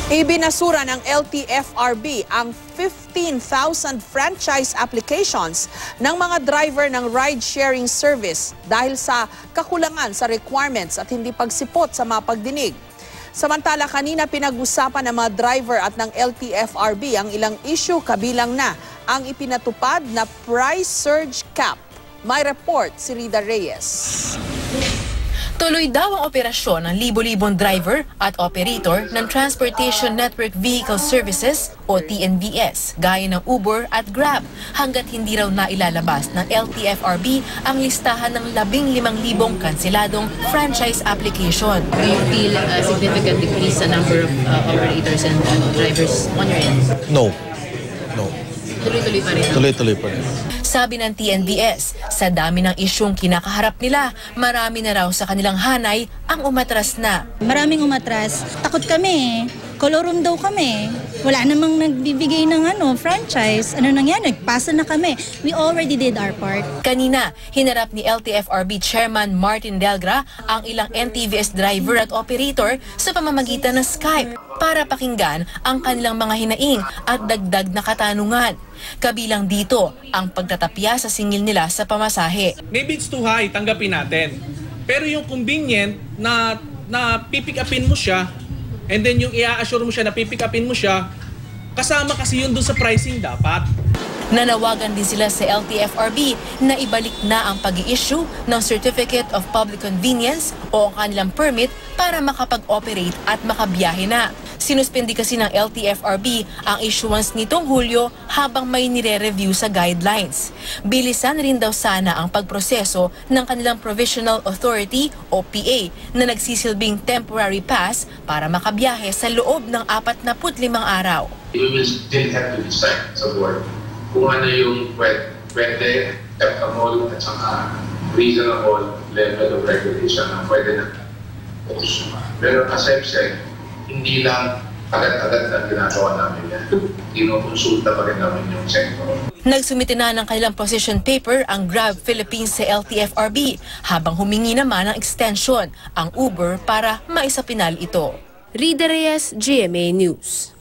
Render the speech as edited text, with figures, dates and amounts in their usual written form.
Ibinasura ng LTFRB ang 15,000 franchise applications ng mga driver ng ride-sharing service dahil sa kakulangan sa requirements at hindi pagsipot sa mga pagdinig. Samantala, kanina pinag-usapan ng mga driver at ng LTFRB ang ilang issue kabilang na ang ipinatupad na price surge cap. May report si Rida Reyes. Tuloy daw ang operasyon ng libo-libong driver at operator ng Transportation Network Vehicle Services o TNVS, gaya ng Uber at Grab, hanggat hindi raw nailalabas ng LTFRB ang listahan ng 15,000 kanseladong franchise application. Do you feel a significant decrease sa number of operators and drivers on your end? No. Tuloy-tuloy pa rin. Tuloy-tuloy pa rin. Sabi ng TNVS, sa dami ng isyong kinakaharap nila, marami na raw sa kanilang hanay ang umatras na. Maraming umatras. Takot kami. Kolorum daw kami. Wala namang nagbibigay ng franchise. Ano nangyari? Nagpasa na kami. We already did our part. Kanina, hinarap ni LTFRB Chairman Martin Delgra ang ilang NTVS driver at operator sa pamamagitan ng Skype para pakinggan ang kanilang mga hinaing at dagdag na katanungan. Kabilang dito ang pagtatapya sa singil nila sa pamasahe. Maybe it's too high, tanggapin natin. Pero yung convenient na pipick upin mo siya, and then yung i-assure mo siya na pipick upin mo siya, kasama kasi yun dun sa pricing dapat. Nanawagan din sila sa LTFRB na ibalik na ang pag-i-issue ng Certificate of Public Convenience o ang kanilang permit para makapag-operate at makabiyahe na. Sinuspindi kasi ng LTFRB ang issuance nitong Hulyo habang may nire-review sa guidelines. Bilisan rin daw sana ang pagproseso ng kanilang Provisional Authority o PA na nagsisilbing temporary pass para makabiyahe sa loob ng 45 araw. We will still have to decide sa board kung ano yung pwede, acceptable at saka reasonable level of regulation na pwede na focus. Pero as I've said, hindi lang agad-agad na ginagawa namin yan. Kinukonsulta pa rin namin yung sektor. Nagsumite na ng kanilang position paper ang Grab Philippines sa LTFRB habang humingi naman ng extension ang Uber para maisapinal ito. Rida Reyes, GMA News.